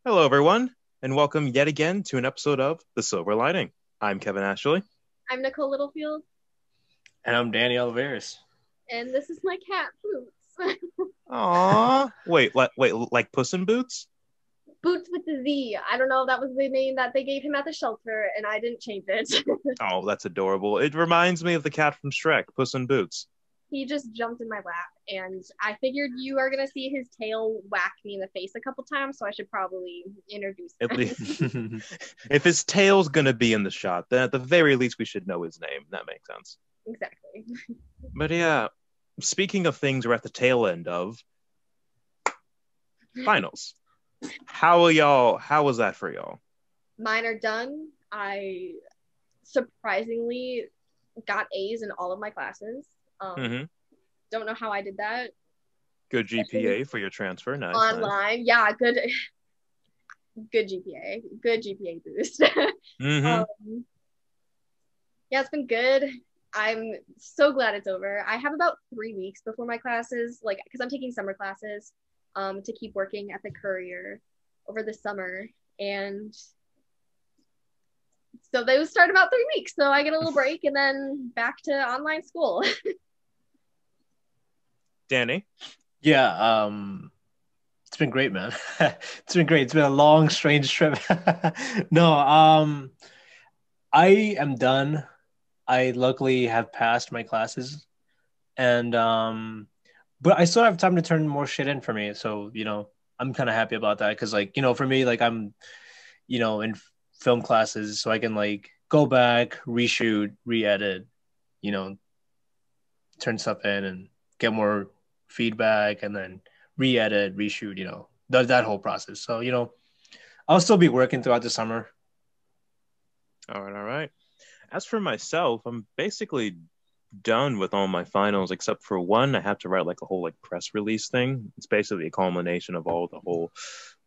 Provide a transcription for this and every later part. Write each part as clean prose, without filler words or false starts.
Hello, everyone, and welcome yet again to an episode of The Silver Lining. I'm Kevin Ashley. I'm Nicole Littlefield, And I'm Danny Oliveris. and this is my cat, Boots. Aw, wait, like Puss in Boots? Boots with the Z. I don't know if that was the name that they gave him at the shelter, and I didn't change it. Oh, that's adorable. It reminds me of the cat from Shrek, Puss in Boots. He just jumped in my lap, and I figured you are going to see his tail whack me in the face a couple times, so I should probably introduce At him. least, if his tail's gonna be in the shot, then at the very least we should know his name. That makes sense. Exactly. But yeah, speaking of things we're at the tail end of, finals. How was that for y'all? Mine are done. I surprisingly got A's in all of my classes. Mm-hmm. Don't know how I did that. Good GPA for your transfer. Nice. Online. Yeah, good GPA. Good GPA boost. Mm-hmm. Yeah, it's been good. I'm so glad it's over. I have about 3 weeks before my classes, like, because I'm taking summer classes to keep working at the Courier over the summer. And so those start about 3 weeks. So I get a little break and then back to online school. Danny? Yeah, it's been great, man. It's been great. It's been a long, strange trip. No, I am done. I luckily have passed my classes, and but I still have time to turn more shit in for me. So, I'm kind of happy about that because, like, for me, like, I'm, in film classes, so I can like go back, reshoot, re-edit, you know, turn stuff in and get more feedback, and then re-edit, reshoot, that whole process. So, I'll still be working throughout the summer. All right. As for myself, I'm basically done with all my finals except for one. I have to write like a whole like press release thing. It's basically a culmination of all the whole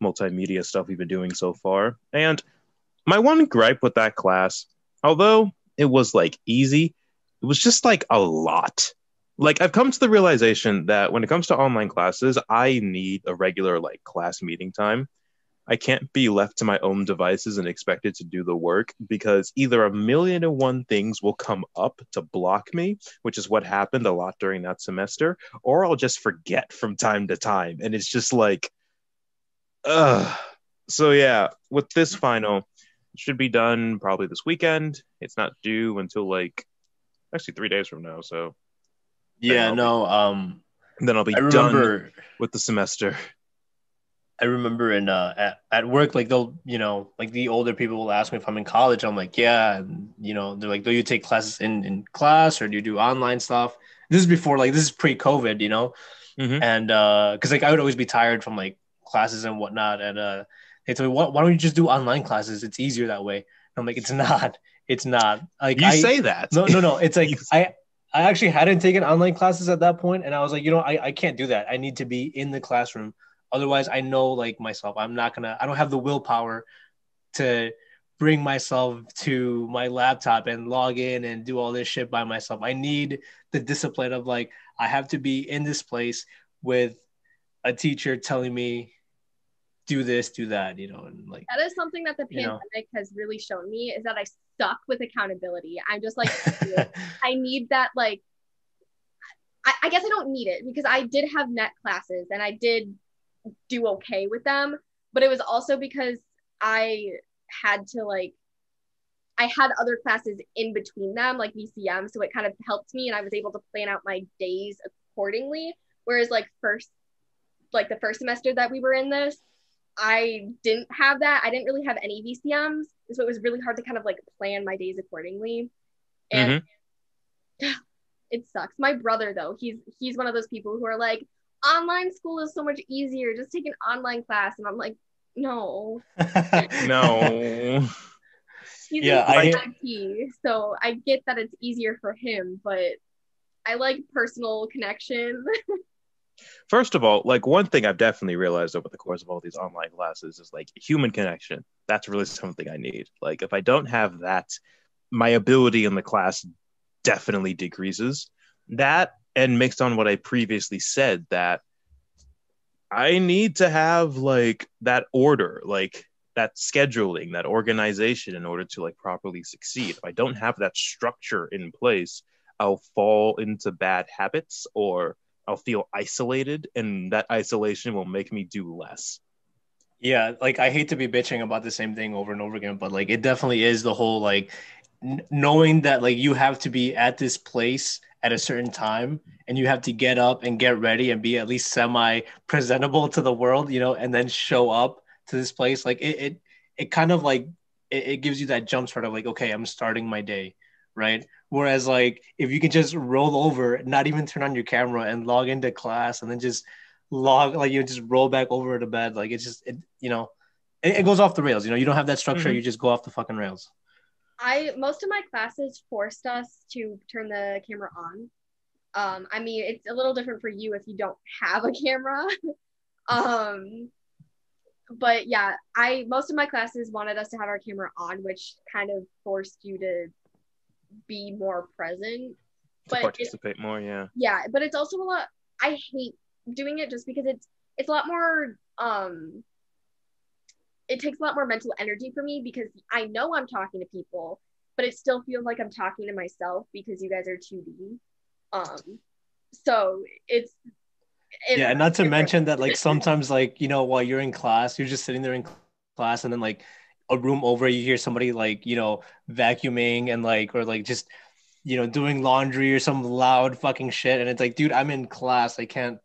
multimedia stuff we've been doing so far. And my one gripe with that class, although it was like easy, it was just like a lot. Like I've come to the realization that when it comes to online classes, I need a regular like class meeting time. I can't be left to my own devices and expected to do the work because either a million and one things will come up to block me, which is what happened a lot during that semester, or I'll just forget from time to time. And it's just like, ugh. So yeah, with this final, it should be done probably this weekend. It's not due until like actually 3 days from now. So then Yeah, I'll be no, then I'll be I done remember with the semester. I remember in at work, like they'll, like the older people will ask me if I'm in college. I'm like, yeah, and they're like, do you take classes in class or do you do online stuff? This is pre-COVID, Mm-hmm. and because like I would always be tired from like classes and whatnot, and they told me, why don't you just do online classes? It's easier that way. And I'm like, it's not. Like You say that. no. It's like I actually hadn't taken online classes at that point, and I was like, I can't do that. I need to be in the classroom. Otherwise, I know like myself, I don't have the willpower to bring myself to my laptop and log in and do all this shit by myself. I need the discipline of like, I have to be in this place with a teacher telling me, do this, do that, and like, That is something that the you know. pandemic has really shown me is that I suck with accountability. I'm just like, I need that, like, I guess I don't need it because I did have net classes and I did do okay with them, but it was also because I had to like I had other classes in between them, like VCM, so it kind of helped me and I was able to plan out my days accordingly. Whereas the first semester that we were in this, I didn't have that. I didn't really have any VCMs, so it was really hard to kind of like plan my days accordingly. And Mm-hmm. it sucks. My brother though, he's one of those people who are like, online school is so much easier. Just take an online class. And I'm like, no. No. He's in Yeah, I IT, so I get that it's easier for him, but I like personal connection. First of all, like one thing I've definitely realized over the course of all these online classes is like human connection. That's really something I need. Like if I don't have that, my ability in the class definitely decreases. That and mixed on what I previously said that I need to have like that order, like that scheduling, that organization in order to like properly succeed. If I don't have that structure in place, I'll fall into bad habits or I'll feel isolated, and that isolation will make me do less. Yeah, like I hate to be bitching about the same thing over and over again, but like it definitely is the whole like knowing that like you have to be at this place at a certain time and you have to get up and get ready and be at least semi presentable to the world, and then show up to this place. Like it kind of like it gives you that jump start of like, okay, I'm starting my day, right? Whereas like if you can just roll over, not even turn on your camera and log into class and then just log like you just roll back over to bed, like it's just it goes off the rails. You don't have that structure, Mm-hmm. you just go off the fucking rails. Most of my classes forced us to turn the camera on. I mean, it's a little different for you if you don't have a camera. um, but yeah, I most of my classes wanted us to have our camera on, which kind of forced you to be more present. To But participate more, yeah. yeah, but it's also a lot. I hate doing it just because it's a lot more. It takes a lot more mental energy for me because I know I'm talking to people, but it still feels like I'm talking to myself because you guys are 2D. So it's Yeah, and not to different. mention that like sometimes like while you're in class, you're just sitting there in class and then like a room over you hear somebody like vacuuming and like or like just doing laundry or some loud fucking shit and it's like, dude, I'm in class. I can't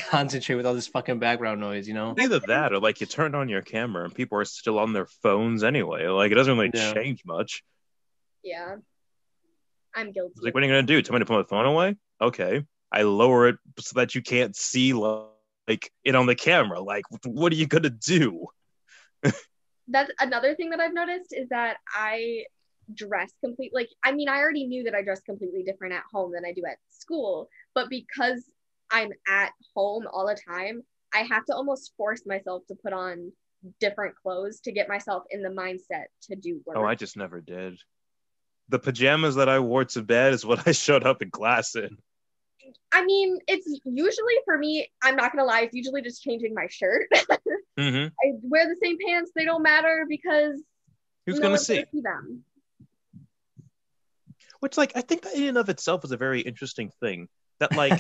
concentrate with all this fucking background noise. Either that or like you turn on your camera and people are still on their phones anyway. Like it doesn't really Yeah. change much. Yeah, I'm guilty. It's like, what are you gonna do? Tell me to put my phone away? Okay. I lower it so that you can't see like it on the camera. Like, what are you gonna do? That's another thing that I've noticed is that I dress complete like I mean I already knew that I dress completely different at home than I do at school, but because I'm at home all the time, I have to almost force myself to put on different clothes to get myself in the mindset to do Oh, work. I just never did. The pajamas that I wore to bed is what I showed up in class in. I mean, it's usually for me, I'm not gonna lie, it's usually just changing my shirt. Mm-hmm. I wear the same pants, they don't matter because Who's no gonna one's gonna see? see them. Which, like, I think that in and of itself is a very interesting thing. That, like,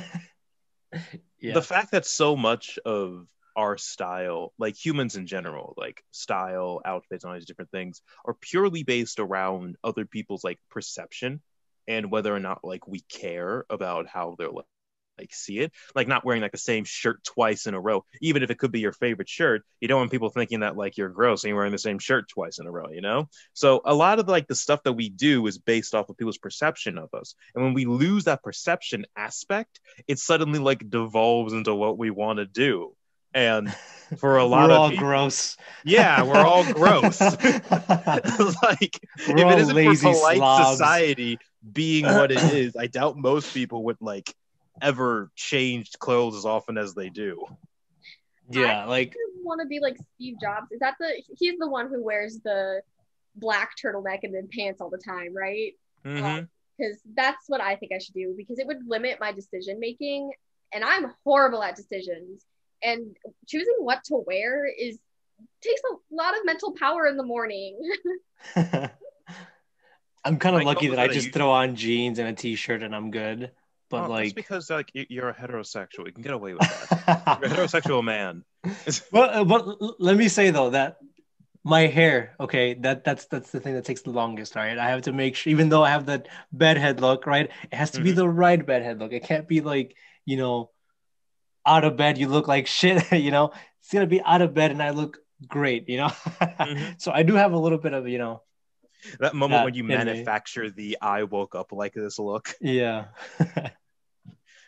the Yeah. fact that so much of our style, like humans in general, like style, outfits, and all these different things, are purely based around other people's like perception and whether or not like we care about how they're like see it. Like not wearing like the same shirt twice in a row, even if it could be your favorite shirt. You don't want people thinking that like you're gross and you're wearing the same shirt twice in a row. So a lot of like the stuff that we do is based off of people's perception of us. And when we lose that perception aspect, it suddenly like devolves into what we want to do. And for a lot We're of all people, gross. yeah, we're all gross. Like, We're if it all isn't for lazy polite slobs. society being what it is, I doubt most people would like ever change clothes as often as they do. I Yeah, like want to be like Steve Jobs. Is that he's the one who wears the black turtleneck and then pants all the time, right? Mm-hmm. Because that's what I think I should do because it would limit my decision making, and I'm horrible at decisions. And choosing what to wear takes a lot of mental power in the morning. I'm kind of My lucky goal that is I that I just usually. throw on jeans and a t-shirt and I'm good. But Oh, that's like because like you're a heterosexual. You can get away with that. You're a heterosexual man. but let me say though that my hair, okay, that's the thing that takes the longest, all right? I have to make sure, even though I have that bedhead look, right? It has to be Mm-hmm. the right bedhead look. It can't be like, out of bed, you look like shit. It's gonna be out of bed and I look great. Mm-hmm. So I do have a little bit of, That moment when that you in me. manufacture the "I woke up like this" look. Yeah.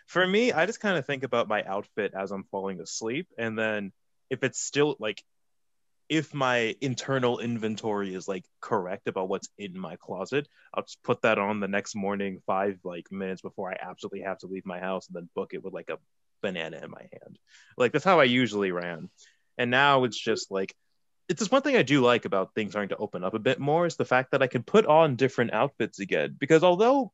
For me, I just kind of think about my outfit as I'm falling asleep, and then if it's still like if my internal inventory is like correct about what's in my closet, I'll just put that on the next morning, 5 minutes before I absolutely have to leave my house, and then book it with like a banana in my hand. Like that's how I usually ran. And now it's just like it's just one thing I do like about things starting to open up a bit more is the fact that I can put on different outfits again. Because although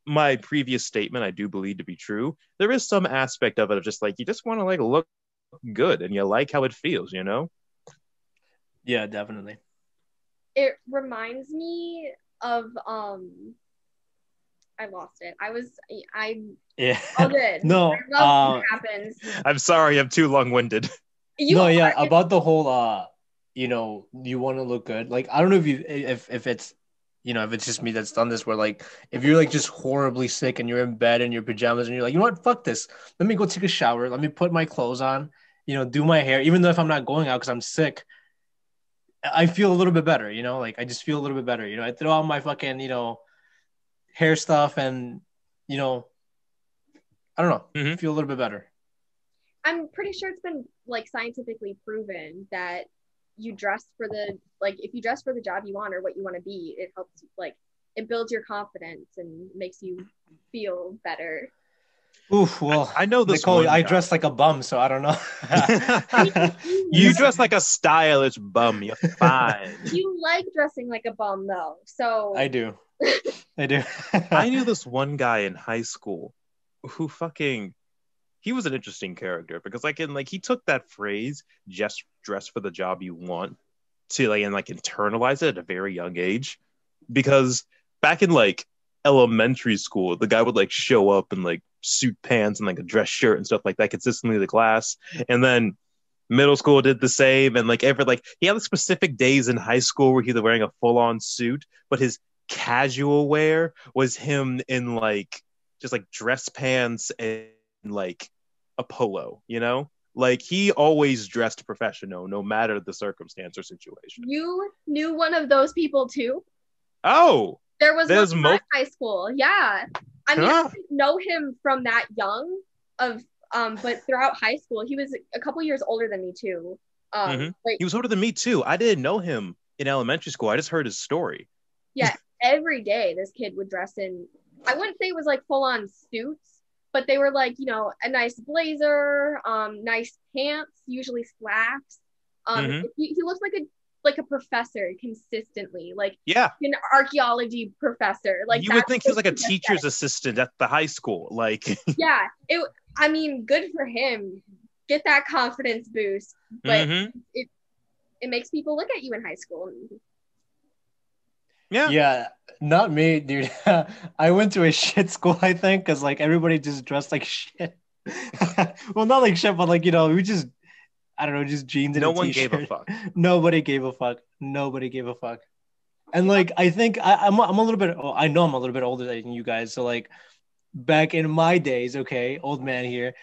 my previous statement I do believe to be true, there is some aspect of it of just like you just want to like look good and you like how it feels, you know? Yeah, definitely. It reminds me of I lost it. I Yeah. all good. No. I love when it happens. I'm sorry, I'm too long-winded. You No, are. yeah, about the whole you want to look good. Like I don't know if it's if it's just me that's done this where like if you're like just horribly sick and you're in bed in your pajamas and you're like, you know what, fuck this. Let me go take a shower. Let me put my clothes on, do my hair, even though if I'm not going out because I'm sick, I feel a little bit better, like I just feel a little bit better. I throw out my fucking, hair stuff and you know, I don't know, Mm-hmm. feel a little bit better. I'm pretty sure it's been like scientifically proven that you dress for the like if you dress for the job you want or what you want to be, it helps like it builds your confidence and makes you feel better. Oof, well, I know this Nicole, one I guy. dress like a bum, so I don't know. I mean, You dress like a stylish bum. You're fine. you like dressing like a bum though, so I do. I do. I knew this one guy in high school who he was an interesting character because he took that phrase, just dress for the job you want, to internalize it at a very young age. Because back in elementary school, the guy would show up in suit pants and a dress shirt and stuff like that consistently to class. And then middle school did the same, and he had specific days in high school where he was wearing a full-on suit, but his casual wear was him in just dress pants and a polo, he always dressed professional no matter the circumstance or situation. you knew one of those people too. Oh, There was there's one in my high school. Yeah. I mean, I didn't know him from that young but throughout high school, he was a couple years older than me too. He was older than me too. I didn't know him in elementary school. I just heard his story. Yeah, every day this kid would dress in, I wouldn't say it was full on suits, but they were a nice blazer, nice pants, usually slacks. He looks like a professor consistently, Yeah, an archaeology professor. You would think he was a teacher's assistant at the high school. Yeah, I mean, good for him. Get that confidence boost, but it makes people look at you in high school. Yeah, not me, dude. I went to a shit school, I think, because everybody just dressed like shit. Well, not like shit, but we just, I don't know, just jeans and no a one t-shirt. gave a fuck. Nobody gave a fuck. Nobody gave a fuck. And I think I'm a little bit. I know I'm a little bit older than you guys. So back in my days, okay, old man here.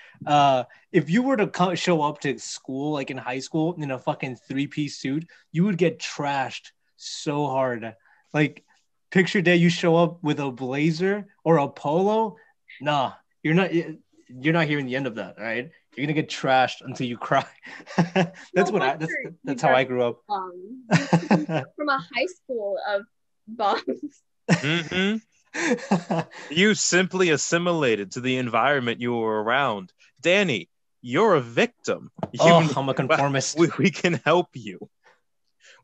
If you were to show up to school in high school in a fucking 3-piece suit, you would get trashed so hard. Picture day, you show up with a blazer or a polo. Nah, you're not hearing the end of that. All right, you're gonna get trashed until you cry. That's how I grew up. From a high school of bums. You simply assimilated to the environment you were around. Danny, you're a victim. I'm a conformist. We can help you.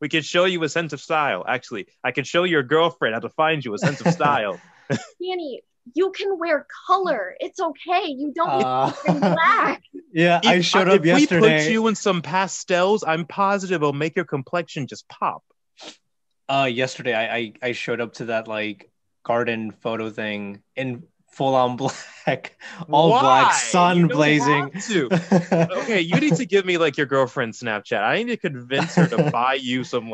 We can show you a sense of style. Actually, I can show your girlfriend how to find you a sense of style. Danny, you can wear color. It's okay. You don't need to be black. Yeah, I showed up yesterday. If we put you in some pastels, I'm positive it'll make your complexion just pop. Yesterday, I showed up to that garden photo thing in full on black, all black, sun blazing. Okay, you need to give me your girlfriend's Snapchat. I need to convince her to buy you some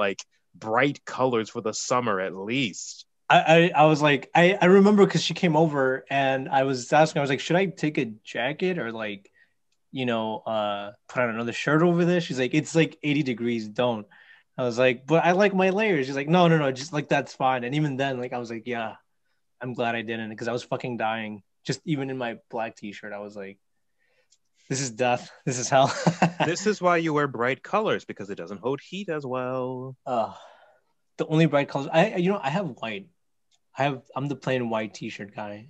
bright colors for the summer at least. I was I remember because she came over and I was asking, I was should I take a jacket or put on another shirt over this? She's it's 80 degrees, don't. I was but I like my layers. She's no, just that's fine. And even then, I was yeah, I'm glad I didn't because I was fucking dying. Just even in my black t-shirt, I was this is death. This is hell. This is why you wear bright colors, because it doesn't hold heat as well. The only bright colors I have white. I'm the plain white t-shirt guy,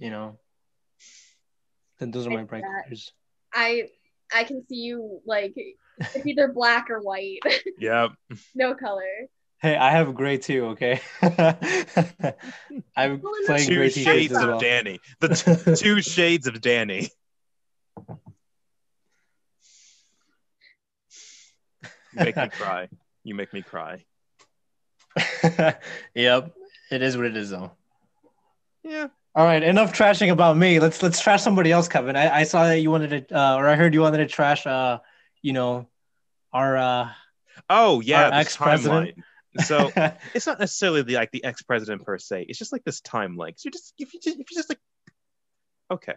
Then those are my bright colors. I can see you it's either black or white. Yep. No color. Hey, I have gray too, okay? I'm playing gray shades as well. of Danny. The two shades of Danny. You make me cry. You make me cry. Yep, it is what it is, though. Yeah. All right, enough trashing about me. Let's trash somebody else, Kevin. I saw that you wanted to, or I heard you wanted to trash, you know, our Oh our yeah, this ex-president. timeline. So it's not necessarily the ex-president per se. It's just like this timeline. So if you just like, okay.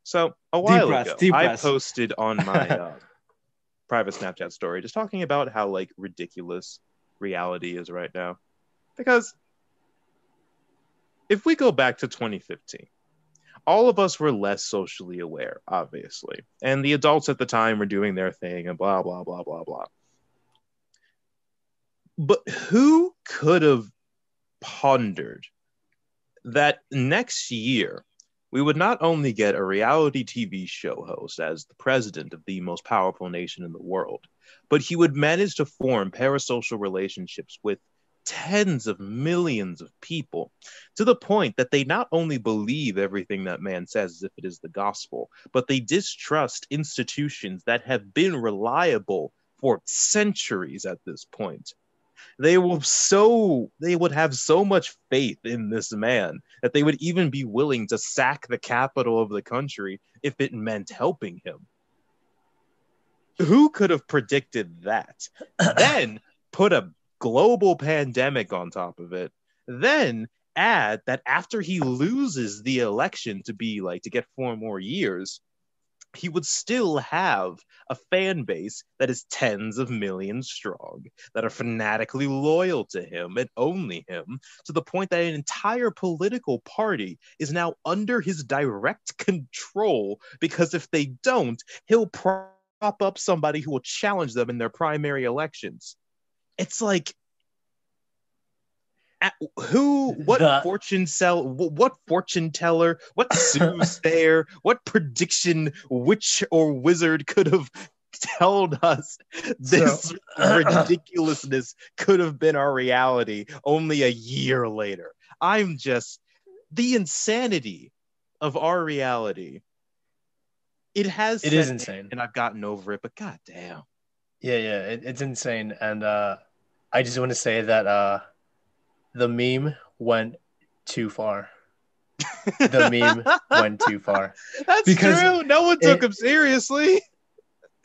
So a while ago, Deep I breaths. posted on my private Snapchat story just talking about how like ridiculous reality is right now. Because if we go back to 2015, all of us were less socially aware, obviously. And the adults at the time were doing their thing and blah, blah, blah, blah, blah. But who could have pondered that next year we would not only get a reality TV show host as the president of the most powerful nation in the world, but he would manage to form parasocial relationships with tens of millions of people to the point that they not only believe everything that man says as if it is the gospel, but they distrust institutions that have been reliable for centuries at this point. They would have so much faith in this man that they would even be willing to sack the capital of the country if it meant helping him. Who could have predicted that? Then put a global pandemic on top of it. Then add that after he loses the election to get 4 more years, he would still have a fan base that is tens of millions strong, that are fanatically loyal to him and only him, to the point that an entire political party is now under his direct control, because if they don't, he'll prop up somebody who will challenge them in their primary elections. It's like, what fortune teller, what soothsayer, what prediction witch or wizard could have told us this ridiculousness could have been our reality only a year later? I'm just, the insanity of our reality. It is insane, and I've gotten over it, but goddamn. Yeah, it's insane, and I just want to say that the meme went too far. The meme went too far. That's true. No one took him seriously.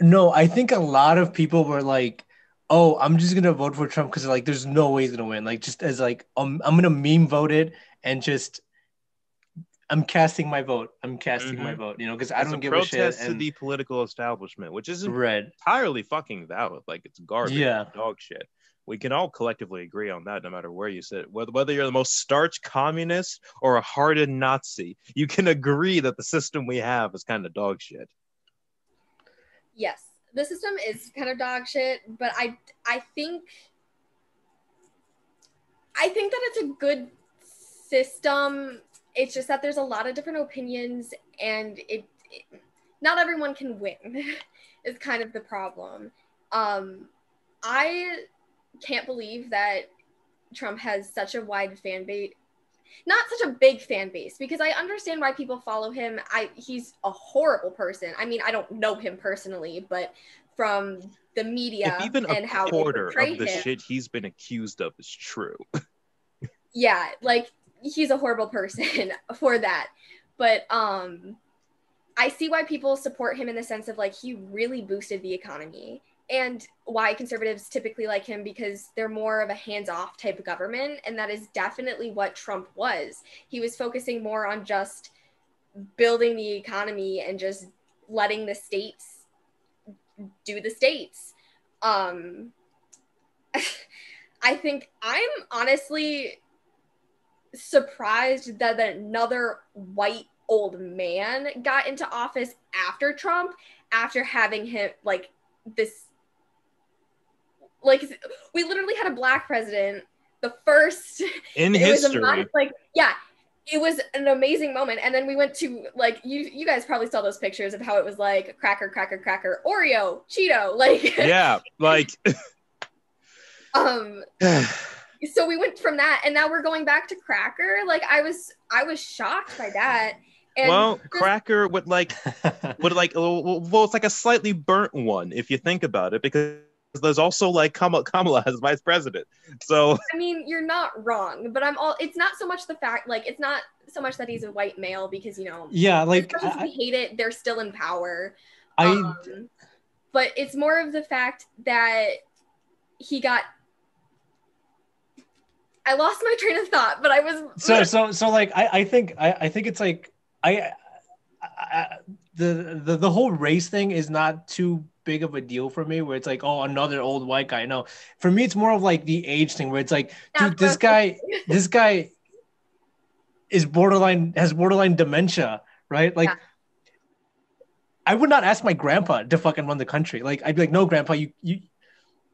No, I think a lot of people were like, "Oh, I'm just gonna vote for Trump because like there's no way he's gonna win." Like just as like I'm gonna meme vote it and just I'm casting my vote. My vote. Because I don't give a shit. Protest to the political establishment, which isn't entirely fucking valid. Like, it's garbage. Yeah, dog shit. We can all collectively agree on that, no matter where you sit. Whether you're the most starch communist or a hardened Nazi, you can agree that the system we have is kind of dog shit. Yes, the system is kind of dog shit, but I think that it's a good system. It's just that there's a lot of different opinions, and it not everyone can win is kind of the problem. I can't believe that Trump has such a wide fan base, not such a big fan base, because I understand why people follow him. He's a horrible person. I mean, I don't know him personally, but from the media if even and how a quarter of the shit he's been accused of is true. Yeah, like, he's a horrible person for that. But I see why people support him in the sense of like he really boosted the economy, and why conservatives typically like him, because they're more of a hands-off type of government, and that is definitely what Trump was. He was focusing more on just building the economy and just letting the states do the states. I think I'm honestly surprised that another white old man got into office after Trump, after having him like this, like, we literally had a black president, the first in history. It was an amazing moment. And then we went to, like, you guys probably saw those pictures of how it was like cracker, Oreo, Cheeto, like, yeah, like so we went from that, and now we're going back to cracker. Like, I was shocked by that. And cracker would like well, it's like a slightly burnt one if you think about it, because there's also like Kamala as vice president. So I mean, you're not wrong, but it's not so much the fact, like, it's not so much that he's a white male because, you know, yeah, like as much as we hate it, they're still in power. I But it's more of the fact that he got. I lost my train of thought, but I was so like I think it's like I the whole race thing is not too big of a deal for me, where it's like, oh, another old white guy. No, for me it's more of like the age thing, where it's like, dude, this guy has borderline dementia, right? Like, I would not ask my grandpa to fucking run the country. Like, I'd be like, no, grandpa, you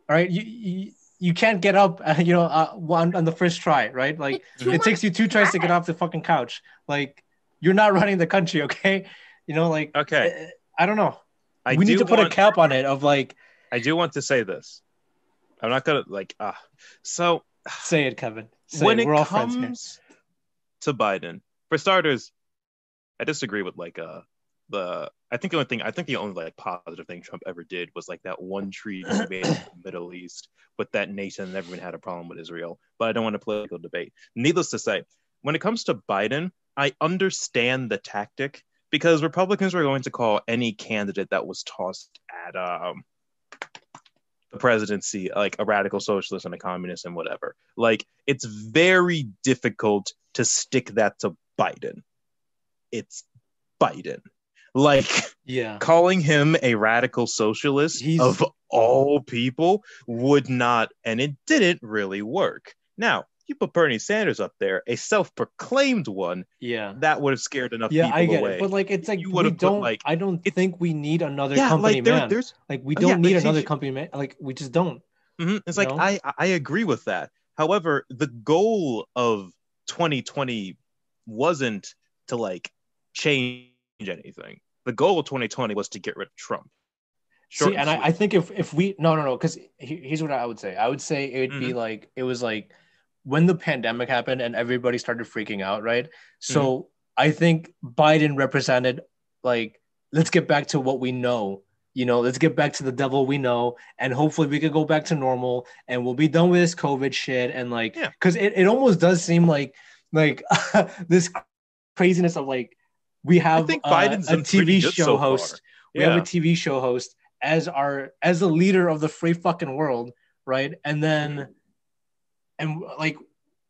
all right, you can't get up, on the first try, right? Like, it takes you 2 tries to get off the fucking couch. Like, you're not running the country, okay? You know, like, okay, I don't know. We need to put a cap on it of like. I do want to say this. I'm not gonna like. So say it, Kevin. When it comes to Biden, for starters, I disagree with like I think the only like positive thing Trump ever did was like that one treaty he made in the Middle East with that nation that everyone had a problem with Israel. But I don't want a political debate. Needless to say, when it comes to Biden, I understand the tactic, because Republicans were going to call any candidate that was tossed at the presidency like a radical socialist and a communist and whatever. Like, it's very difficult to stick that to Biden. It's Biden. Like, calling him a radical socialist of all people would not, and it didn't really work. Now, you put Bernie Sanders up there, a self-proclaimed one, that would have scared enough people I get away. It. But like, it's like, I don't think we need another company like, man. Like, we don't need another company man. Like, we just don't. It's like, I agree with that. However, the goal of 2020 wasn't to like change anything. The goal of 2020 was to get rid of Trump. See, and I think if we no, because here's what I would say. I would say it would be like, it was like when the pandemic happened and everybody started freaking out, right? So I think Biden represented like, let's get back to what we know. You know, let's get back to the devil we know, and hopefully we could go back to normal, and we'll be done with this COVID shit. And like, because it almost does seem like this craziness of like, we have a TV show host. We have a TV show host as the leader of the free fucking world, right? And then, and like,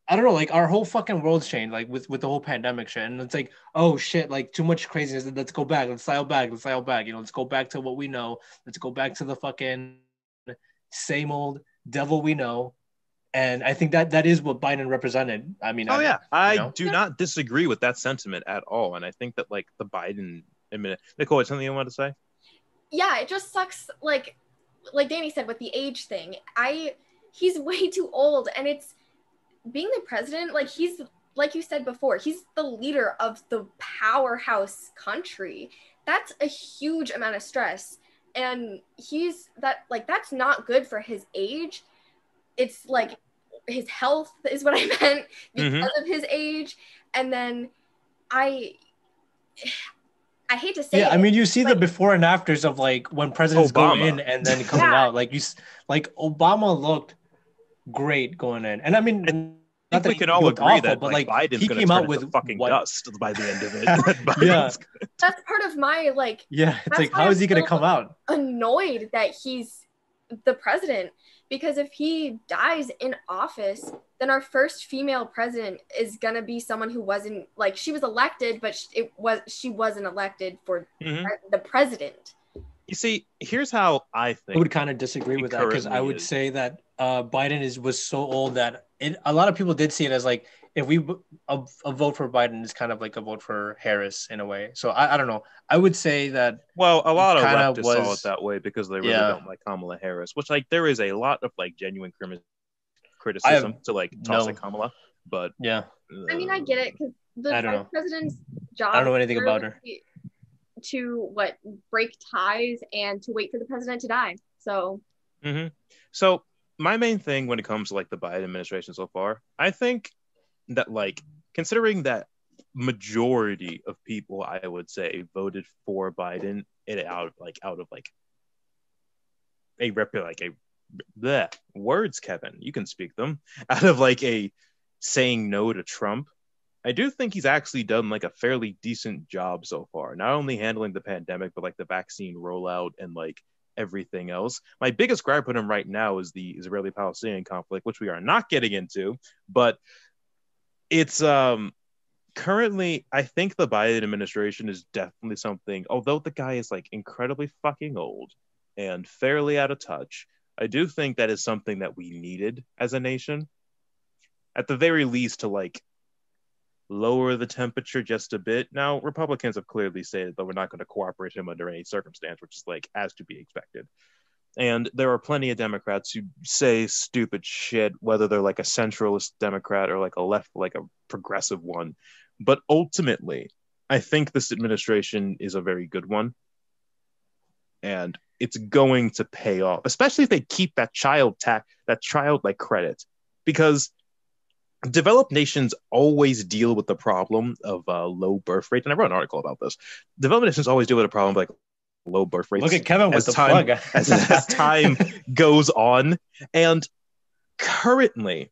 I don't know, like, our whole fucking world's changed, like with the whole pandemic shit, and it's like, oh shit, like, too much craziness. Let's go back. Let's dial back. You know, let's go back to what we know. Let's go back to the fucking same old devil we know. And I think that is what Biden represented. I mean, I do not disagree with that sentiment at all. And I think that like the Biden administration, Nicole, something you want to say? Yeah, it just sucks. Like Danny said with the age thing, he's way too old, and it's being the president. Like, he's, like you said before, he's the leader of the powerhouse country. That's a huge amount of stress, and that's not good for his age. It's like his health is what I meant, because of his age. And then I hate to say it. I mean, you see the before and afters of like when presidents go in and then coming out. Like, Obama looked great going in, and I mean, I think we can all agree that but like Biden's going to turn into fucking dust by the end of it. That's part of my like. Yeah, it's like, how is he going to come out? Annoyed that he's the president, because if he dies in office, then our first female president is gonna be someone who wasn't, like, she was elected, but she wasn't elected for the president. You see, here's how I think. I would kind of disagree with that, because I would say that Biden was so old that a lot of people did see it as like, if we a vote for Biden is kind of like a vote for Harris in a way. So I don't know. I would say that. Well, a lot of leftists saw it that way because they really don't like Kamala Harris, which like there is a lot of like genuine criticism to like toss at Kamala, but I mean, I get it, because the vice president's job. I don't know anything about her. To break ties and to wait for the president to die. So. So my main thing when it comes to like the Biden administration so far, I think that like considering that majority of people, I would say, voted for Biden out of a the words, Kevin, you can speak them, out of like a saying no to Trump. I do think he's actually done like a fairly decent job so far, not only handling the pandemic, but like the vaccine rollout and like everything else. My biggest gripe with him right now is the Israeli-Palestinian conflict, which we are not getting into, but it's currently, I think the Biden administration is definitely something, although the guy is like incredibly fucking old and fairly out of touch, I do think that is something that we needed as a nation, at the very least, to like lower the temperature just a bit. Now, Republicans have clearly stated that we're not going to cooperate him under any circumstance, which is like as to be expected. And there are plenty of Democrats who say stupid shit, whether they're like a centralist Democrat or like a left, like a progressive one. But ultimately, I think this administration is a very good one. And it's going to pay off, especially if they keep that child like credit, because developed nations always deal with the problem of low birth rates. And I wrote an article about this. Developed nations always deal with a problem of like low birth rates. Look at Kevin with the time, plug. as time goes on. And currently,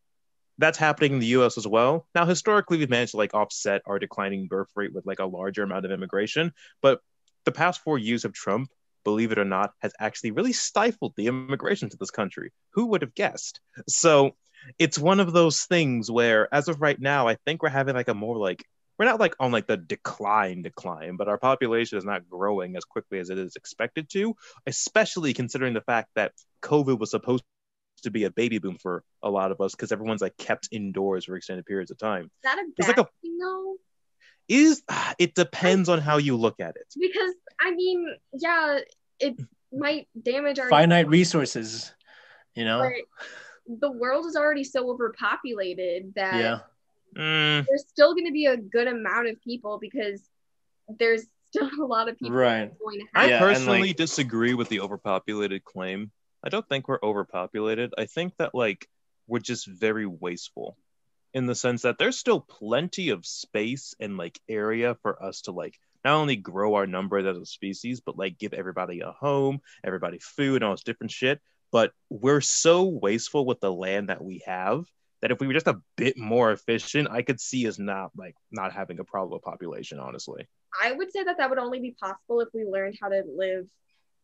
that's happening in the US as well. Now, historically, we've managed to like offset our declining birth rate with like a larger amount of immigration. But the past 4 years of Trump, believe it or not, has actually really stifled the immigration to this country. Who would have guessed? So it's one of those things where, as of right now, I think we're having like a more like, we're not like on like the decline, but our population is not growing as quickly as it is expected to, especially considering the fact that COVID was supposed to be a baby boom for a lot of us because everyone's like kept indoors for extended periods of time. Is that a There's bad like thing though? It depends on how you look at it. Because I mean, yeah, it might damage our finite resources, you know. But the world is already so overpopulated that yeah, there's still going to be a good amount of people because there's still a lot of people right. going to I have. personally disagree with the overpopulated claim. I don't think we're overpopulated. I think that like we're just very wasteful in the sense that there's still plenty of space and like area for us to like not only grow our numbers as a species, but like give everybody a home, everybody food, and all this different shit. But we're so wasteful with the land that we have that if we were just a bit more efficient, I could see us not having a problem with population, honestly. I would say that would only be possible if we learned how to live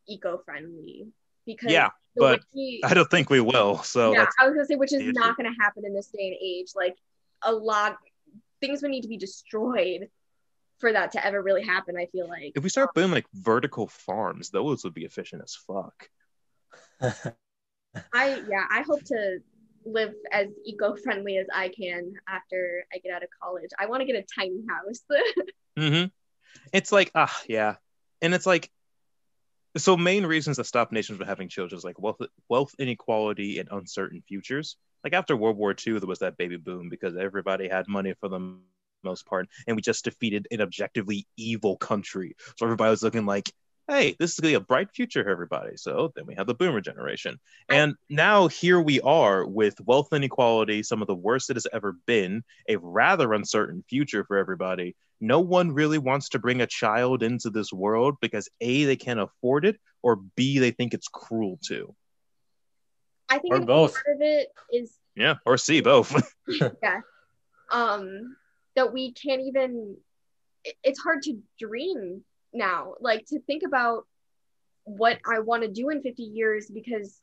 eco-friendly. Because yeah, but I don't think we will. So yeah, I was gonna say, which is not gonna happen in this day and age. Like a lot things would need to be destroyed for that to ever really happen. I feel like if we start building like vertical farms, those would be efficient as fuck. I hope to live as eco-friendly as I can after I get out of college. I want to get a tiny house. Mm-hmm. It's like yeah, and it's like, so main reasons that stop nations from having children is like wealth inequality and uncertain futures. Like after World War II, there was that baby boom because everybody had money for the most part, and we just defeated an objectively evil country. So everybody was looking like, hey, this is going to be a bright future for everybody. So then we have the boomer generation. And now here we are with wealth inequality, some of the worst it has ever been, a rather uncertain future for everybody. No one really wants to bring a child into this world because A, they can't afford it, or B, they think it's cruel to. I think or both. Part of it is or C, both. yeah. That we can't even. It's hard to dream now, like to think about what I want to do in 50 years because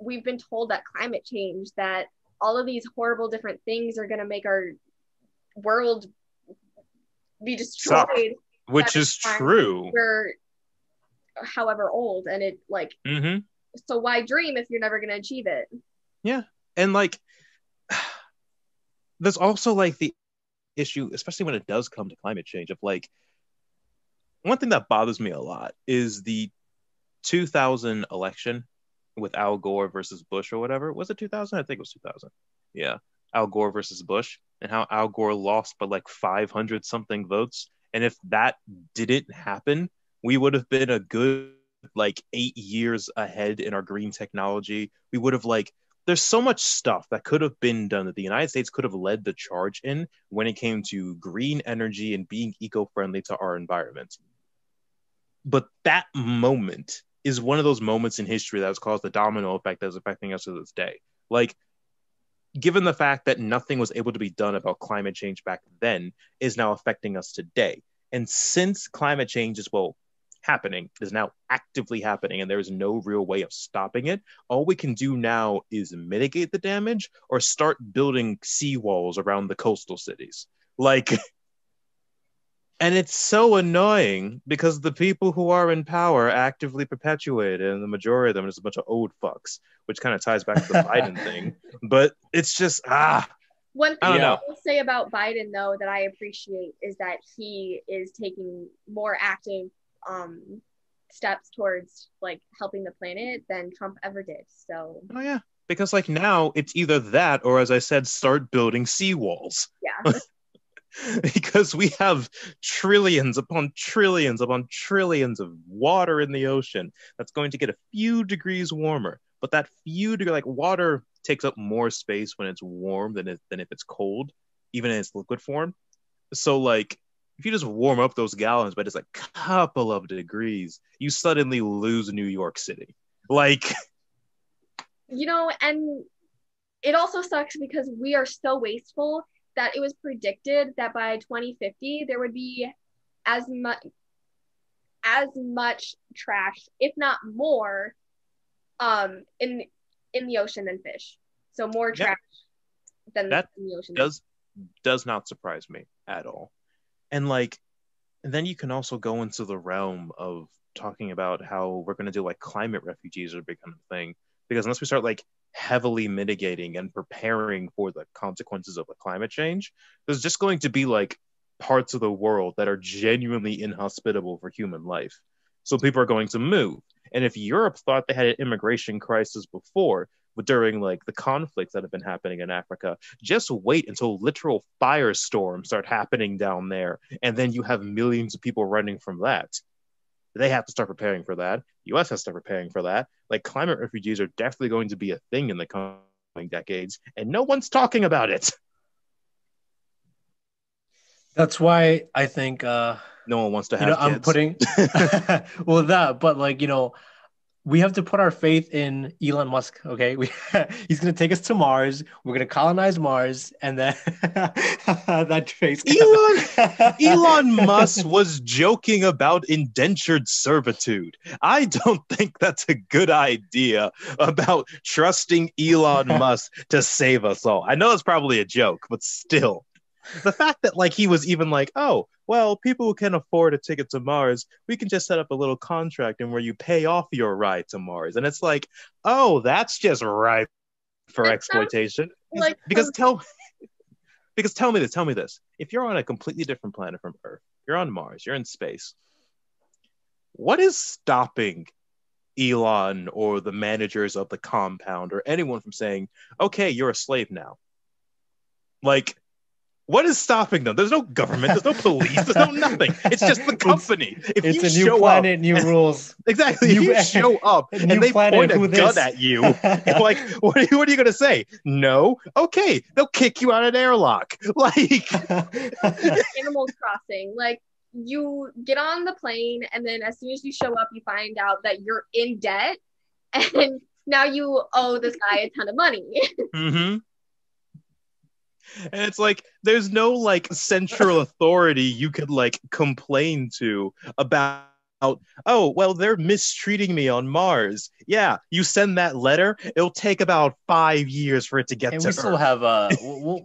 we've been told that climate change, that all of these horrible different things are going to make our world be destroyed. Which is true. We're however old, and it like so why dream if you're never going to achieve it? Yeah. And like there's also like the issue, especially when it does come to climate change, of like one thing that bothers me a lot is the 2000 election with Al Gore versus Bush or whatever. Was it 2000? I think it was 2000. Yeah. Al Gore versus Bush, and how Al Gore lost by like 500 something votes. And if that didn't happen, we would have been a good like 8 years ahead in our green technology. We would have like, there's so much stuff that could have been done that the United States could have led the charge in when it came to green energy and being eco-friendly to our environment. But that moment is one of those moments in history that has caused the domino effect that is affecting us to this day. Like, given the fact that nothing was able to be done about climate change back then is now affecting us today. And since climate change is, well, happening, is now actively happening, and there is no real way of stopping it, all we can do now is mitigate the damage or start building seawalls around the coastal cities. Like, and it's so annoying because the people who are in power actively perpetuate it, and the majority of them is a bunch of old fucks, which kind of ties back to the Biden thing. But it's just, One I thing don't know. I will say about Biden, though, that I appreciate is that he is taking more active steps towards like helping the planet than Trump ever did. So, Oh yeah, because like now it's either that or, as I said, start building seawalls. yeah. Because we have trillions upon trillions upon trillions of water in the ocean that's going to get a few degrees warmer. But that few degree, like, water takes up more space when it's warm than if it's cold, even in its liquid form. So like, if you just warm up those gallons by just a couple of degrees, you suddenly lose New York City. Like, And it also sucks because we are so wasteful that it was predicted that by 2050 there would be as much trash, if not more, in the ocean than fish. So more trash than that in the ocean. does not surprise me at all. And like, and then you can also go into the realm of talking about how we're going to do like climate refugees or become a thing, because unless we start like heavily mitigating and preparing for the consequences of the climate change, there's just going to be like parts of the world that are genuinely inhospitable for human life. So people are going to move. And if Europe thought they had an immigration crisis before, but during like the conflicts that have been happening in Africa, just wait until literal firestorms start happening down there, and then you have millions of people running from that. They have to start preparing for that. The US has to start preparing for that. Like, climate refugees are definitely going to be a thing in the coming decades, and no one's talking about it. That's why I think no one wants to have kids. I'm putting but like, we have to put our faith in Elon Musk. Okay, he's gonna take us to Mars. We're gonna colonize Mars, and then that trace. Elon Musk was joking about indentured servitude. I don't think that's a good idea about trusting Elon Musk to save us all. I know it's probably a joke, but still. The fact that like he was even like, oh, well, people who can afford a ticket to Mars, we can just set up a little contract and where you pay off your ride to Mars. And it's like, oh, that's just ripe for exploitation. Like, because tell me this. If you're on a completely different planet from Earth, you're on Mars, you're in space, what is stopping Elon or the managers of the compound or anyone from saying, okay, you're a slave now? Like, what is stopping them? There's no government. There's no police. There's no nothing. It's just the company. It's a new planet, new rules. Exactly. If you show up and they point a gun at you, like, what are you going to say? No? Okay. They'll kick you out of an airlock. Like, Animal Crossing. Like, you get on the plane, and then as soon as you show up, you find out that you're in debt, and now you owe this guy a ton of money. Mm-hmm. And it's like, there's no like central authority you could like complain to about, oh, well, they're mistreating me on Mars. Yeah, you send that letter, it'll take about 5 years for it to get to Earth. We still have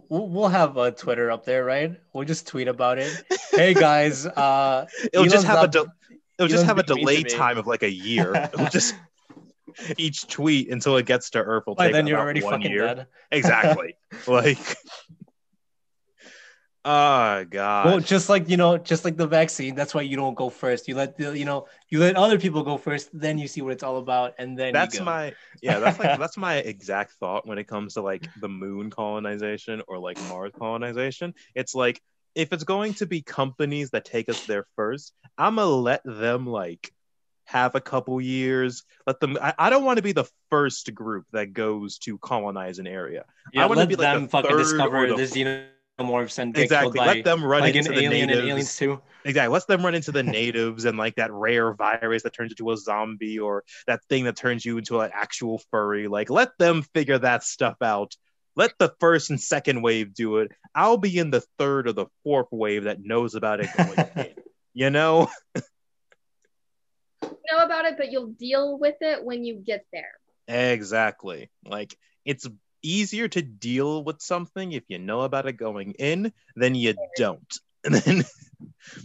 we'll have a Twitter up there, right? We'll just tweet about it. Hey guys, it'll just have a delay time of like a year. It'll just each tweet until it gets to Earth will take then you're about already 1 fucking year. dead. Exactly. Like, oh god. Well, just like the vaccine, that's why you don't go first. You let other people go first, then you see what it's all about, and then that's you go. that's my exact thought when it comes to like the moon colonization or like Mars colonization. It's like, if it's going to be companies that take us there first, I'm gonna let them like have a couple years. Let them. I don't want to be the first group that goes to colonize an area. Yeah, I want to let be like them the fucking third discover or this xenomorphs and get killed Exactly. by Let them run like into an the alien and natives. aliens too. Exactly. Let them run into the natives and like that rare virus that turns into a zombie or that thing that turns you into an actual furry. Like, let them figure that stuff out. Let the first and second wave do it. I'll be in the third or the fourth wave that knows about it going in. You know? Know about it, but you'll deal with it when you get there. Exactly. Like, it's easier to deal with something if you know about it going in than you don't. And then,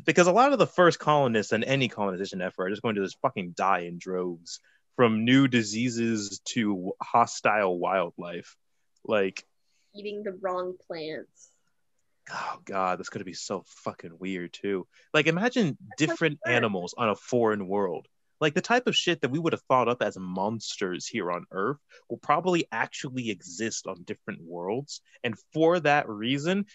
because a lot of the first colonists in any colonization effort are just going to just fucking die in droves from new diseases to hostile wildlife. Like, Eating the wrong plants. oh god, that's gonna be so fucking weird too. Like, imagine different animals on a foreign world. Like, the type of shit that we would have thought up as monsters here on Earth will probably actually exist on different worlds. And for that reason,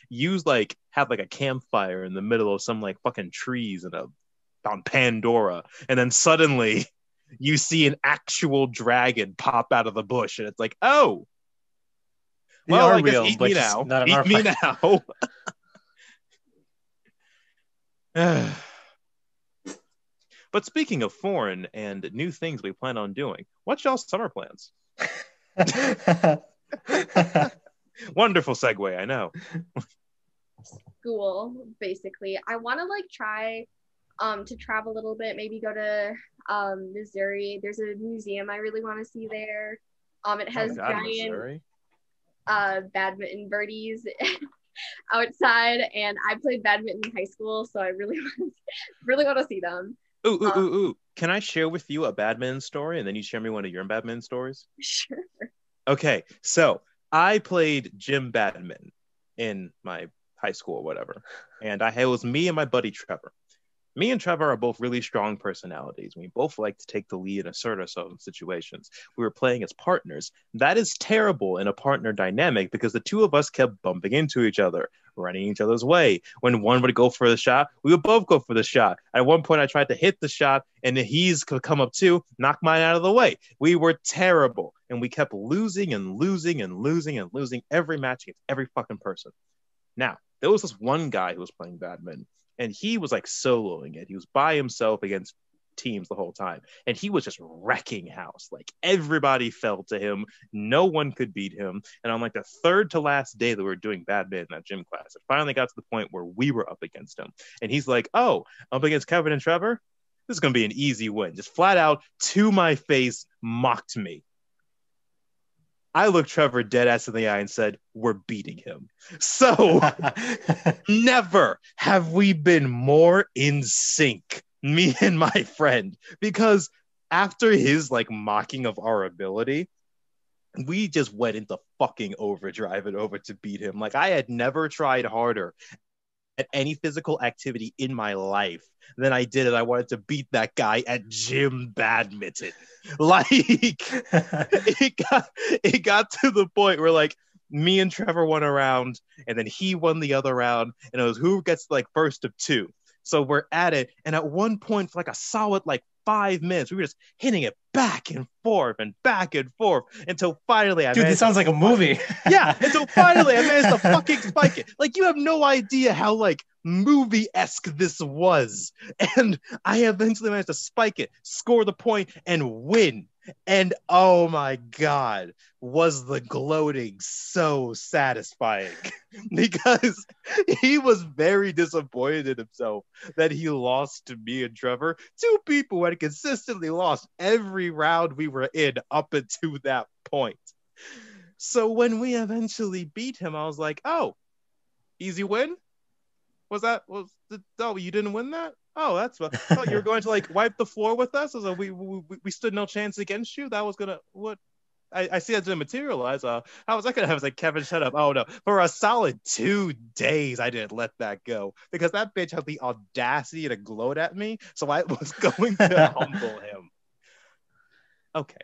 have like a campfire in the middle of some like fucking trees on Pandora, and then suddenly you see an actual dragon pop out of the bush, and it's like, oh, They well, are I guess real, eat but me just now. not in Eat our me part. now. But speaking of foreign and new things we plan on doing, what's y'all's summer plans? Wonderful segue, I know. School, basically. I want to like try to travel a little bit, maybe go to Missouri. There's a museum I really want to see there. It has giant Missouri. Badminton birdies outside, and I played badminton in high school, so I really want to see them. Ooh. Can I share with you a badminton story, and then you share me one of your badminton stories? Sure. Okay, so I played gym badminton in my high school or whatever, and it was me and my buddy Trevor. Me and Trevor are both really strong personalities. We both like to take the lead and assert ourselves in situations. We were playing as partners. That is terrible in a partner dynamic because the two of us kept bumping into each other, running each other's way. When one would go for the shot, we would both go for the shot. At one point, I tried to hit the shot, and he's could come up too, knock mine out of the way. We were terrible, and we kept losing and losing and losing and losing every match against every fucking person. Now, there was this one guy who was playing badminton, and he was like soloing it. He was by himself against teams the whole time, and he was just wrecking house. Like, everybody fell to him. No one could beat him. And on like the third to last day that we were doing badminton in that gym class, it finally got to the point where we were up against him. And he's like, oh, up against Kevin and Trevor? This is going to be an easy win. Just flat out to my face, mocked me. I looked Trevor dead ass in the eye and said, we're beating him. So never have we been more in sync, me and my friend, because after his like mocking of our ability, we just went into fucking overdrive and over to beat him. Like, I had never tried harder at any physical activity in my life than I did, and I wanted to beat that guy at gym badminton. Like, it got to the point where like me and Trevor won a round, and then he won the other round, and it was who gets like first of two. So we're at it, and at one point, for like a solid like 5 minutes, we were just hitting it back and forth until finally Dude, this sounds like a movie. Yeah, until finally I managed to fucking spike it. Like, you have no idea how like movie-esque this was. And I eventually managed to spike it, score the point, and win. And oh my god, was the gloating so satisfying. Because he was very disappointed in himself that he lost to me and Trevor, two people who had consistently lost every round we were in up until that point. So when we eventually beat him, I was like, oh, easy win? Oh, you didn't win that? Oh, that's what. I thought you were going to like wipe the floor with us. So we stood no chance against you. That was gonna what? I see that didn't materialize. How was that gonna have? I was like, Kevin, shut up. Oh no, for a solid 2 days, I didn't let that go because that bitch had the audacity to gloat at me. So I was going to humble him. Okay.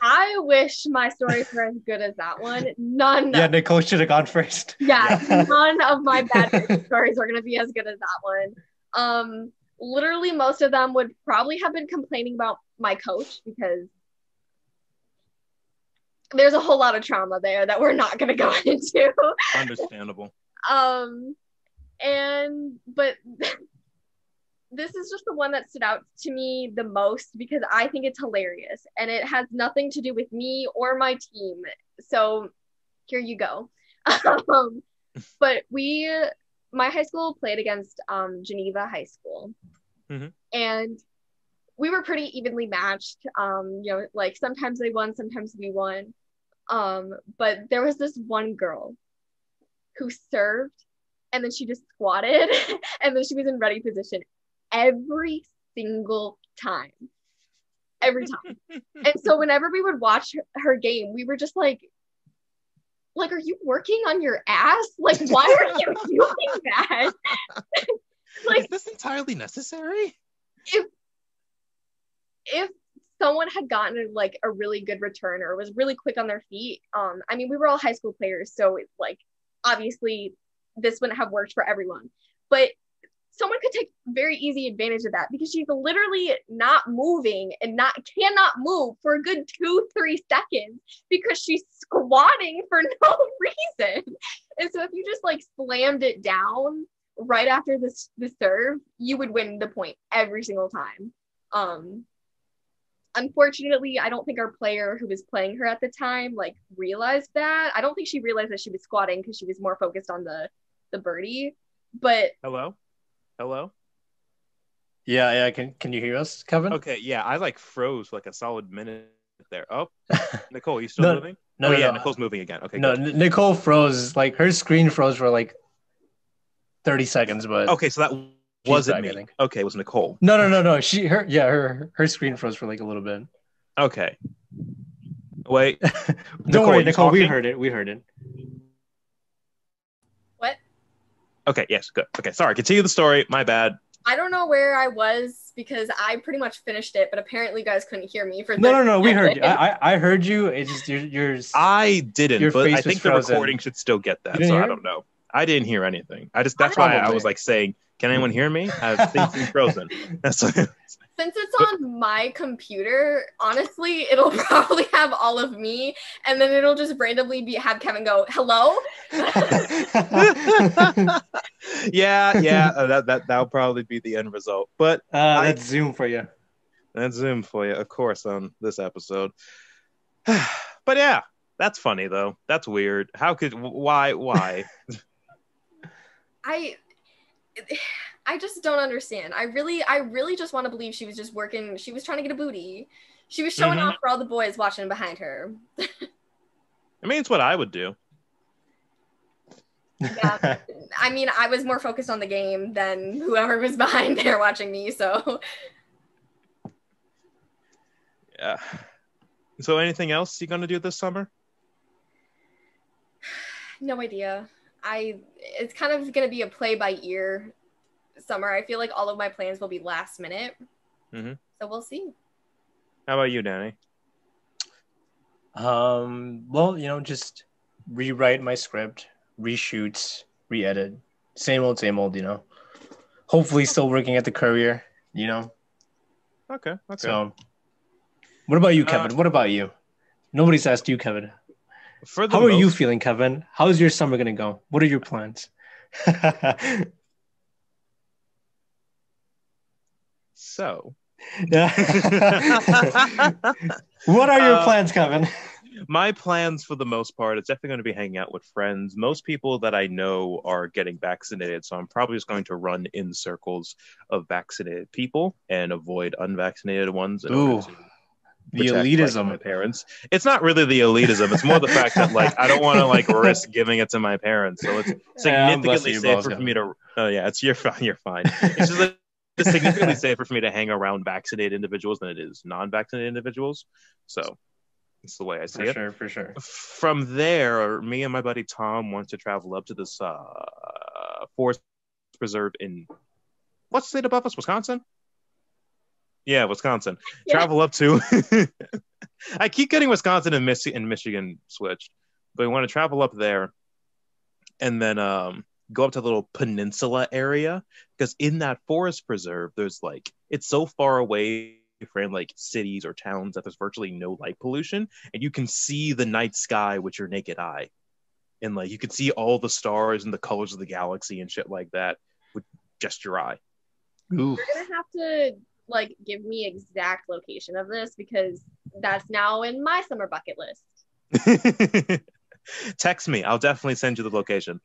I wish my stories were as good as that one. None. Yeah, Nicole should have gone first. Yeah, none of my bad stories are gonna be as good as that one. Literally most of them would probably have been complaining about my coach because there's a whole lot of trauma there that we're not going to go into. Understandable. But this is just the one that stood out to me the most because I think it's hilarious and it has nothing to do with me or my team. So here you go. But my high school played against Geneva High School. Mm-hmm. And we were pretty evenly matched. Like sometimes they won, sometimes we won. But there was this one girl who served and then she just squatted and then she was in ready position every single time. And so whenever we would watch her game, we were just like, are you working on your ass? Like, why are you doing that? Like, is this entirely necessary? If someone had gotten like a really good return or was really quick on their feet, I mean, we were all high school players, so it's like obviously this wouldn't have worked for everyone, but someone could take very easy advantage of that because she's literally not moving and cannot move for a good 2-3 seconds because she's squatting for no reason. And so if you just like slammed it down right after the serve, you would win the point every single time. Unfortunately, I don't think our player who was playing her at the time like realized that. I don't think she realized that she was squatting because she was more focused on the birdie. But Hello? Yeah. Can you hear us, Kevin? Okay, yeah, I like froze for like a solid minute there. Oh, Nicole, you still moving? No, Nicole's moving again. Okay, no, good. Nicole froze. Like her screen froze for like 30 seconds, but okay, so that wasn't me. Okay, it was Nicole. No. Her screen froze for like a little bit. Okay. Wait. Don't worry, Nicole. We heard it. What? Okay. Yes. Good. Okay. Sorry. Continue the story. My bad. I don't know where I was because I pretty much finished it, but apparently you guys couldn't hear me for No. We heard you. I heard you. It's just yours. I didn't, your but face I think the frozen. recording should still get that. So I don't know. I didn't hear anything. That's why I was like saying, "Can anyone hear me?" Things been frozen. That's what, since it's on my computer, honestly, it'll probably have all of me, and then it'll just randomly have Kevin go, "Hello." yeah. That'll probably be the end result. But that's Zoom for you. That's Zoom for you, of course, on this episode. But yeah, that's funny though. That's weird. Why? I just don't understand. I really just want to believe she was just working. She was trying to get a booty. She was showing off for all the boys watching behind her. I mean, it's what I would do. Yeah. I mean, I was more focused on the game than whoever was behind there watching me, so. Yeah. So anything else you gonna do this summer? No idea. It's kind of gonna be a play by ear summer. I feel like all of my plans will be last minute. So we'll see. How about you, Danny? Well, just rewrite my script, reshoot, re-edit. Same old, Hopefully still working at the Courier, Okay. So what about you, Kevin? What about you? Nobody's asked you, Kevin. How are you feeling, Kevin? How's your summer gonna go? What are your plans? So, what are your plans, Kevin? My plans, for the most part, it's definitely going to be hanging out with friends. Most people that I know are getting vaccinated, so I'm probably just going to run in circles of vaccinated people and avoid unvaccinated ones. Ooh, the elitism. My parents. It's not really the elitism. It's more the fact that I don't want to risk giving it to my parents. So it's significantly safer for me to. Oh yeah, you're fine. You're fine. It's just it's significantly safer for me to hang around vaccinated individuals than it is non-vaccinated individuals. So it's the way I see it. For sure. From there, me and my buddy Tom want to travel up to this forest preserve in what state above us? Wisconsin? Yeah, Wisconsin. Yeah. Travel up to. I keep getting Wisconsin and Michigan switched, but we want to travel up there, and then go up to the little peninsula area, because in that forest preserve, there's it's so far away in like cities or towns that there's virtually no light pollution, and you can see the night sky with your naked eye, and like you can see all the stars and the colors of the galaxy and shit like that with just your eye. Ooh. You're gonna have to like give me exact location of this because that's now in my summer bucket list. Text me. I'll definitely send you the location.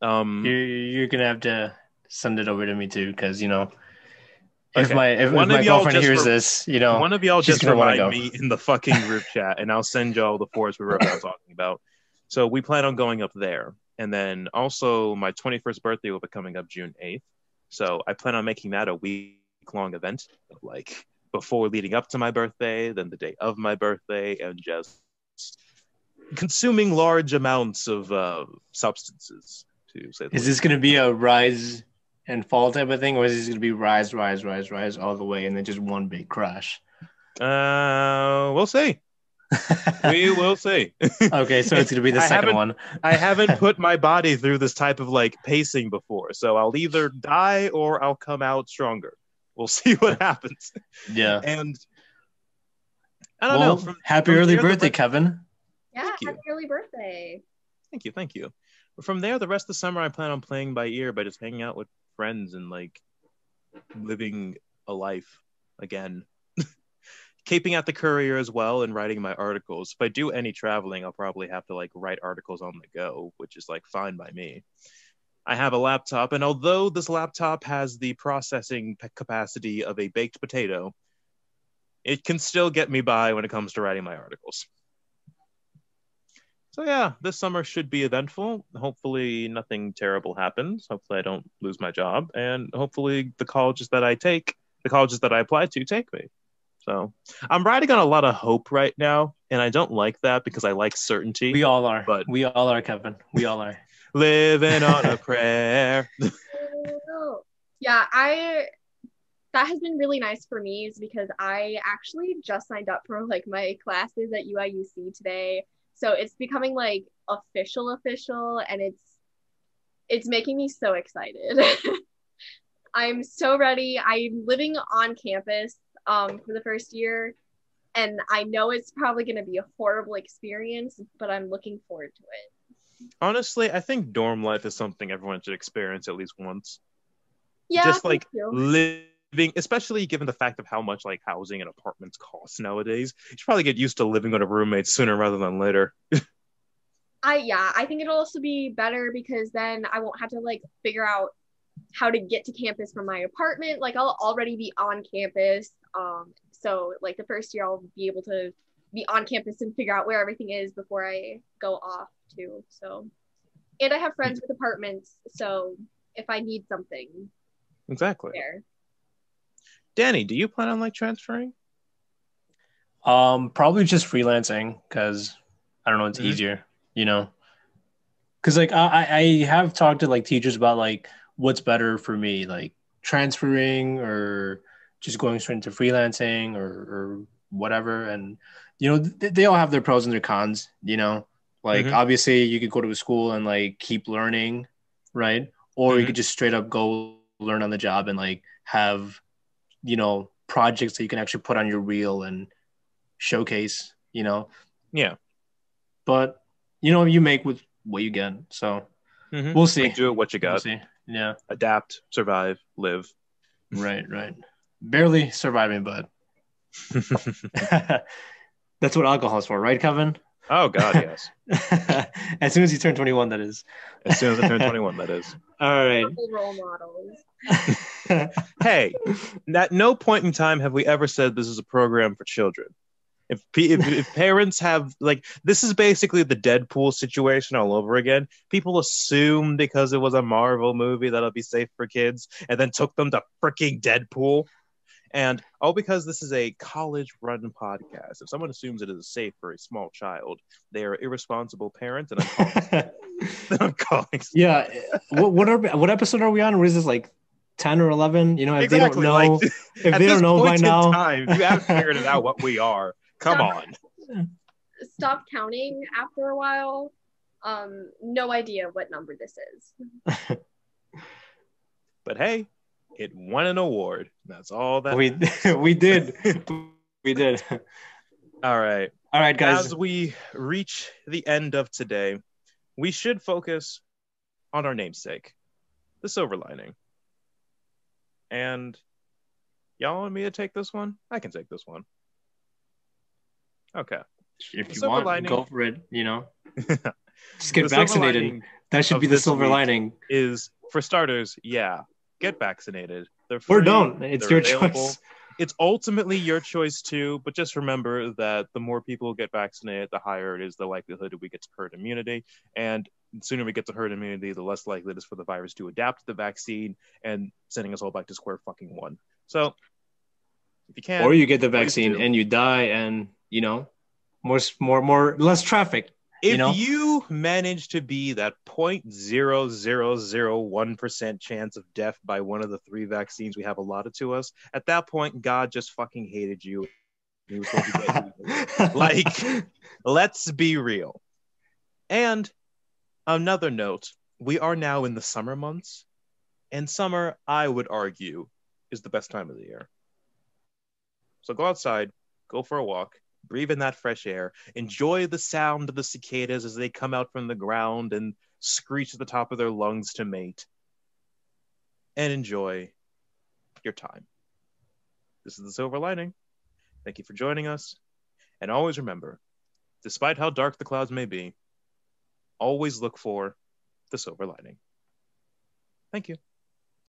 You're gonna have to send it over to me too, because if Okay. if One my of y'all girlfriend just hears this, one of y'all she's just gonna want to remind go. me in the fucking group chat, and I'll send y'all the Forest River I'm talking about. So we plan on going up there, and then also my 21st birthday will be coming up June 8th. So I plan on making that a week-long event, like before leading up to my birthday, then the day of my birthday, and just consuming large amounts of substances. To say the Is least. this gonna be a rise and fall type of thing, or is this gonna be rise all the way, and then just one big crash? We'll see. We will see. Okay, so it's gonna be the second one. I haven't put my body through this type of like pacing before, so I'll either die or I'll come out stronger. We'll see what happens. Yeah. And I don't know. Happy early birthday, Kevin. Yeah, happy early birthday. Thank you. From there, the rest of the summer, I plan on playing by ear by just hanging out with friends and like living a life again. Keeping at the Courier as well and writing my articles. If I do any traveling, I'll probably have to like write articles on the go, which is like fine by me. I have a laptop, and although this laptop has the processing capacity of a baked potato, it can still get me by when it comes to writing my articles. So yeah, this summer should be eventful. Hopefully nothing terrible happens. Hopefully I don't lose my job, and hopefully the colleges that I apply to take me. So I'm riding on a lot of hope right now, and I don't like that because I like certainty. We all are. But we all are, Kevin. We all are. Living on a prayer. Yeah, that has been really nice for me is because I actually just signed up for like my classes at UIUC today. So it's becoming like official, and it's making me so excited. I'm so ready. I'm living on campus for the first year, and I know it's probably going to be a horrible experience, but I'm looking forward to it. Honestly, I think dorm life is something everyone should experience at least once. Yeah, just like living, especially given the fact of how much like housing and apartments cost nowadays. You should probably get used to living with a roommate sooner rather than later. I think it'll also be better because then I won't have to like figure out how to get to campus from my apartment. Like I'll already be on campus. So like the first year I'll be able to be on campus and figure out where everything is before I go off too. So, and I have friends with apartments. So if I need something. Exactly. There. Danny, do you plan on like transferring? Probably just freelancing because I don't know, it's easier, because like I have talked to like teachers about like what's better for me, like transferring or just going straight into freelancing or whatever, and they all have their pros and their cons, like obviously you could go to a school and like keep learning, right? Or you could just straight up go learn on the job and like have projects that you can actually put on your reel and showcase, Yeah. But you make with what you get, so we'll see. Like, do it what you got. We'll see. Yeah. Adapt, survive, live. Right. Barely surviving, but that's what alcohol is for, right, Kevin? Oh God, yes. As soon as you turn 21, that is. As soon as I turn 21, that is. All right. Role models. Hey, at no point in time have we ever said this is a program for children. If parents have like, this is basically the Deadpool situation all over again. People assume because it was a Marvel movie that'll be safe for kids, and then took them to freaking Deadpool. And all because this is a college-run podcast. If someone assumes it is safe for a small child, they are irresponsible parents, and I'm calling. Yeah. What episode are we on? Or is this like 10 or 11? If exactly. They don't know, like, if they don't know by now, time, you haven't figured it out what we are. Come on. Stop counting after a while. No idea what number this is. But hey, it won an award. That's all that we did. We did. All right. All right, guys. As we reach the end of today, we should focus on our namesake, the silver lining. And y'all want me to take this one? I can take this one. Okay. If you want, go for it, Just get The silver vaccinated. lining That should of be the this silver week lining. is, for starters, get vaccinated. They're Or free, don't. It's they're your available. choice. It's ultimately your choice too, but just remember that the more people get vaccinated, the higher it is the likelihood that we get to herd immunity. And the sooner we get to herd immunity, the less likely it is for the virus to adapt to the vaccine and sending us all back to square fucking one. So, if you can, Or you get the please vaccine do. and you die, and less traffic. If you manage to be that 0.0001% chance of death by one of the 3 vaccines we have allotted to us, at that point, God just fucking hated you. He was going to get you. Like, let's be real. And another note, we are now in the summer months, and summer, I would argue, is the best time of the year. So go outside, go for a walk, breathe in that fresh air, enjoy the sound of the cicadas as they come out from the ground and screech at the top of their lungs to mate, and enjoy your time. This is the silver lining. Thank you for joining us, and always remember, despite how dark the clouds may be, always look for the silver lining. Thank you.